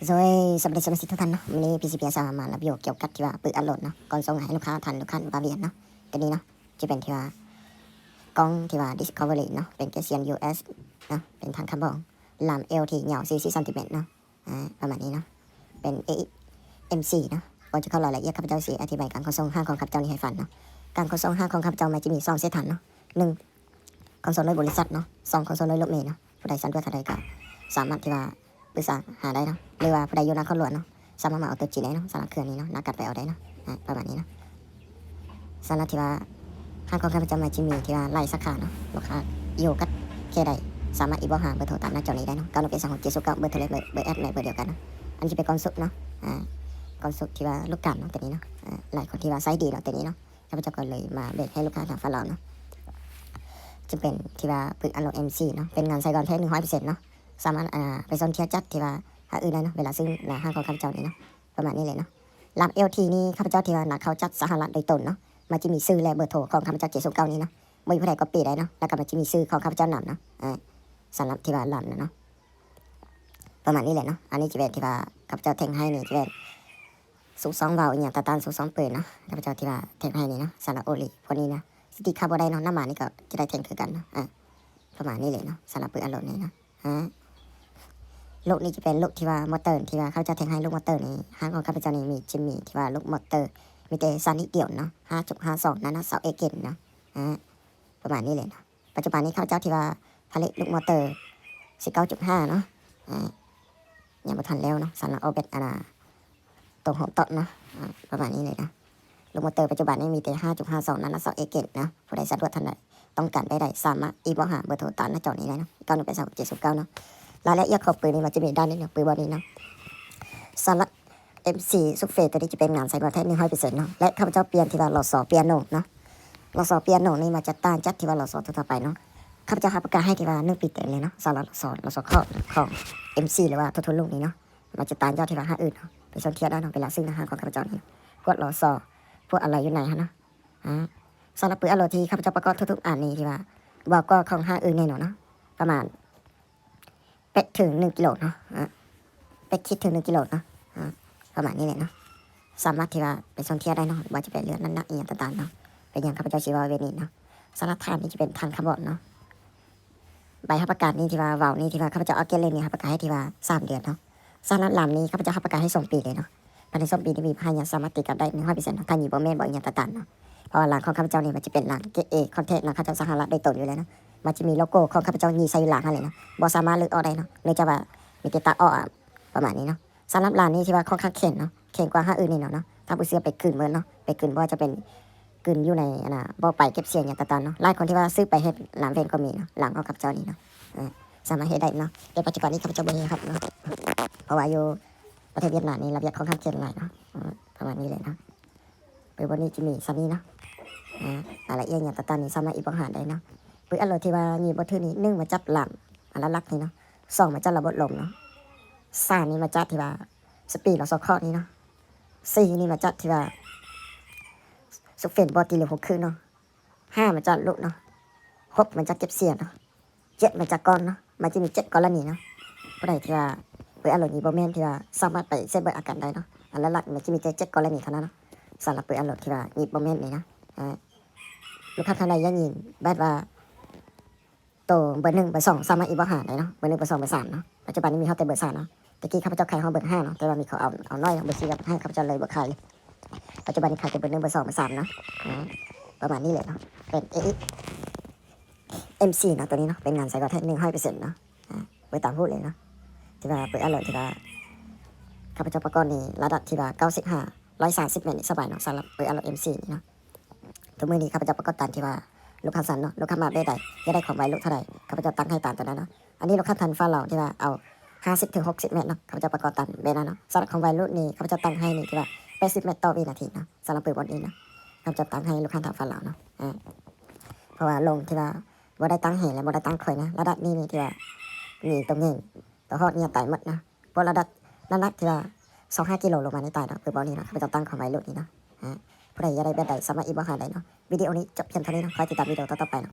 rồiสวัสดีสมาชิกทุกท่านเนาะวันนี้ PCPS มารับโยกเกี่ยวกับที่ว่าปืนอัดโหลดเนาะก่อนส่งให้ลูกค้าทันลูกค้าบาเวียนเนาะตัวนี้เนาะจะเป็นที่ว่ากล้องที่ว่า Discovery เนาะเป็นเกรดเซียน US เนาะเป็นทางคาร์บอนลำ LT ยาว40 ซนเนาะประมาณนี้เนาะเป็น AMC เนาะก่อนจะเข้ารายละเอียดข้าพเจ้าสีอธิบายการขนส่งห้างของข้าพเจ้านี้ให้ฟังเนาะการขนส่งห้างของข้าพเจ้ามันจะมี2เส้นทางเนาะ1ขนส่งโดยบริษัทเนาะ2ขนส่งโดยรถเมล์เนาะผู้ใดสั่งด้วยเท่าใดก็สามารถที่ว่าปรึกษาหาได้เนาะหรือว่าผู้ใดอยู่นครหลวงเนาะสามารถมาเอาตัวจีนได้เนาะสำหรับเครื่องนี้เนาะนักกัดไปเอาได้เนาะประมาณนี้เนาะสำหรับที่ว่าห้างของข้าพเจ้ามาจิมีที่ว่าไล่สาขาเนาะลูกค้าอยู่กับแค่ใดสามารถอีบอกหาเบอร์โทรตามหน้าจอนี้ได้เนาะ9 1 1 2 6 7 0 9เบอร์โทรเล็กเบอร์แอดไลน์เบอร์เดียวกันเนาะอันนี้เป็นกอนซุปเนาะกอนซุปที่ว่าลูกกันเนาะตัวนี้เนาะหลายคนที่ว่าไซส์ดีเนาะตัวนี้เนาะข้าพเจ้าก็เลยมาเบรกให้ลูกค้าทางฝรั่งเนาะจะเป็นที่ว่าปึกอันโหลด MC เนาะเป็นงานไซกอนแท้100%เนาะสามารถไปซ่อนเทียจัดที่ว่าหาอื่นได้เนาะเวลาซื้อในห้างของข้าพเจ้านี่เนาะประมาณนี้เลยเนาะลำ LT นี่ข้าพเจ้าที่ว่านักเขาจัดสหรัฐโดยตนเนาะมันจะมีชื่อและเบอร์โทรของข้าพเจ้า709นี้เนาะไม่มีผู้ใดก็ปีได้เนาะแล้วก็มันจะมีชื่อของข้าพเจ้านำเนาะสำหรับที่ว่าลำเนาะประมาณนี้เลยเนาะอันนี้จะเป็นที่ว่าข้าพเจ้าเทงให้นี่จะเป็นสูบ2 วาล์วอย่างตาตันสูบ2 ปืนเนาะข้าพเจ้าที่ว่าเทงให้นี่เนาะสำหรับโอลิพวกนี้นะสติคาร์บอนไดเนาะน้ำมันนี่ก็จะได้เทงคือกันเนาะประมาณนี้เลยเนาะสำหรับปืนอันโหลดนี้เนาะลูกนี้จะเป็นลูกที่ว่ามอเตอร์ที่ว่าเขาจะแทงให้ลูกมอเตอร์นี้ห้างของข้าพเจ้านี้มีจิมมี่ที่ว่าลูกมอเตอร์มีแต่ซันนิดเดียวเนาะ5.52นั่นนะเสาเอเกนเนาะประมาณนี้เลยเนาะปัจจุบันนี้ข้าพเจ้าที่ว่าผลิตลูกมอเตอร์19.5เนาะยังไม่ทันแล้วเนาะสำหรับเอาเบ็ดตรงหัวโต๊ะเนาะประมาณนี้เลยนะลูกมอเตอร์ปัจจุบันนี้มีแต่5.52นั่นนะเสาเอเกนเนาะผู้ใดสะดวกท่านใดต้องการได้สามารถอีบอกหาเบอร์โทรตามหน้าจอนี้ได้เนาะ9 1 8 3 6 7 0 9เนาะรายละเอียดของปืนนี้มันจะมีด้านนี้เนาะปืนบอลนี้เนาะสำหรับ MC ซุปเฟตัวนี้จะเป็นงานใส่กระแทก100%เนาะและข้าพเจ้าเปลี่ยนที่ว่าหลอดสอเปียโนเนาะหลอดสอเปียโนนี่มาจะต้านจัดที่ว่าหลอดสอทั่วไปเนาะข้าพเจ้าให้ประกาศให้ที่ว่า1 ปีเต็มเลยเนาะสำหรับหลอดสอข้อของ MC หรือว่าทุนลูกนี้เนาะมันจะต้านยอดที่ว่า5อื่นเนาะเป็นส่วนเทียบได้เนาะเวลาซื้ออาหารของข้าพเจ้านี่พวกหลอดสอพวกอะไรอยู่ไหนฮะเนาะสำหรับปืนอโลที่ข้าพเจ้าประกอบทุกๆอันนี้ที่ว่าบอกก็ของ5อื่นแน่นอนเนาะประมาณเป็ดถึง1 กิโลเนาะเป็ดคิดถึง1 กิโลเนาะประมาณนี้เลยเนาะสามารถที่ว่าไปส่งเที่ยวได้เนาะว่าจะเป็นเรือนั้นนักอย่างต่างๆเนาะเป็นอย่างข้าพเจ้าชีวาเวนินเนาะสำหรับทานนี้จะเป็นทานคาร์บอนเนาะใบรับประกาศนี้ที่ว่าวาวนี้ที่ว่าข้าพเจ้าเอาเกลเลนนี่รับประกาศให้ที่ว่า3 เดือนเนาะสำหรับลำนี้ข้าพเจ้ารับประกาศให้2 ปีเลยเนาะภายใน2 ปีที่มีพายาสามารถติดกับได้100%เนาะถ้ามีโบเมนบอกอย่างต่างๆเนาะเพราะหลังของข้าพเจ้านี่มันจะเป็นหลังเกเอคอนเทนต์นะข้าพเจ้าสหรัฐโดยตรงอยู่เลยเนาะมันจะมีโลโก้ของข้าพเจ้ายีใส่หลังอะไรเนาะบอสามารถเลือกออกได้เนาะเนื่องจากว่ามีเกตาอ้อประมาณนี้เนาะสำหรับร้านนี้ที่ว่าค่อนข้างเข่งเนาะเข่งกว่าห้าอื่นนี่เนาะถ้าผู้เสียไปคืนเมื่อเนาะไปคืนว่าจะเป็นคืนอยู่ในบ่อไปเก็บเสียงอย่างต่างๆเนาะหลายคนที่ว่าซื้อไปให้หลังเพลงก็มีเนาะหลังของข้าพเจ้านี่เนาะสามารถเฮ็ดได้เนาะในปัจจุบันนี้ข้าพเจ้าบ่มีครับเนาะเพราะว่าอยู่ประเทศเวียดนามนี่ระเบียบค่อนข้างเข่งหลายเนาะประมาณนี้เลยเนาะปืนบอลนี้จะมีซันนี่เนาะอะไรเอียงอย่างต่างๆนี่สามารถอีกบางหารได้เนาะปืนอันโหลที่ว่ามีบททื่อนี้1มาจับหลังอันละลักนี่เนาะ2มาจับระบบลมเนาะ3นี่มาจับที่ว่าสปีดเราสอข้อนี้เนาะ4นี่มาจัดที่ว่าสุกเฟนบอตีเหลือ6 คืนเนาะ5มันจัดลุกเนาะ6มันจัดเก็บเสียงเนาะ7มันจัดก้อนเนาะมันจะมี7 กรณีเนาะผู้ใดที่ว่าเปิดอารมณ์นี้บ่แม่นที่ว่าสามารถไปเซฟเบอร์อาการได้เนาะอันละหลักมันจะมีแต่7 กรณีเท่านั้นเนาะสำหรับเปิดอารมณ์ที่ว่ามีบ่แม่นนี่นะลูกค้าท่านใดยังยินแบบว่าโตเบอร์1เบอร์2สามารถอีกบ่หาได้เนาะเบอร์1เบอร์2เบอร์3เนาะปัจจุบันนี้มีเฮาแต่เบอร์3เนาะตะกี้ข้าพเจ้าขายห้องเบอร์5เนาะแต่ว่ามีเขาเอาน้อยเบอร์4กับ5ข้าพเจ้าเลยบ่ขายปัจจุบันนี้ขายแต่เบอร์1เบอร์2เบอร์3เนาะประมาณนี้เลยเนาะเป็น MC เนาะตัวนี้เนาะเป็นงานใส่กระแทก100%เนาะเปิดตามพูดเลยเนาะที่ว่าเปิดอร่อยที่ว่าข้าพเจ้าประกอบนี่ระดับที่ว่า95 130 เมตรสบายเนาะสำหรับเปิดอร่อย MC นี่เนาะทุกมื้อนี้ข้าพเจ้าประกอบตามที่ว่าลูกค้าสั่นเนาะลูกค้ามาได้ใดจะได้ของไว้ลูกเท่าไหร่ข้าพเจ้าตั้งให้ตามตัวนั้นเนาะอันนี้ลูกค้าทันฟ้าเราที่ว่าเอา50 ถึง 60 เมตรเนาะข้าพเจ้าประกอบตามเบนั้นเนาะสำหรับของไวรุ่นนี้ข้าพเจ้าตั้งให้นี่ที่ว่า80 เมตรต่อวินาทีเนาะสำหรับปืนบอลนี้เนาะข้าพเจ้าตั้งให้ลูกค้าทางฝั่งลาวเนาะเพราะว่าลงที่ว่าบ่ได้ตั้งเหและบ่ได้ตั้งคอยนะระดับนี้นี่ที่ว่ามีตรงนี้ตัวฮอดเนี่ยตายหมดนะเพราะระดับน้ำหนักที่ว่า25 กิโลลงมาในตายเนาะปืนบอลนี้เนาะข้าพเจ้าตั้งของไวรุ่นนี้เนาะผู้ใดอยากได้แบบใดสามารถอีกบ่หาได้เนาะวิดีโอนี้จบเพียงเท่านี้เนาะคอยติดตามวิดีโอต่อๆไปเนาะ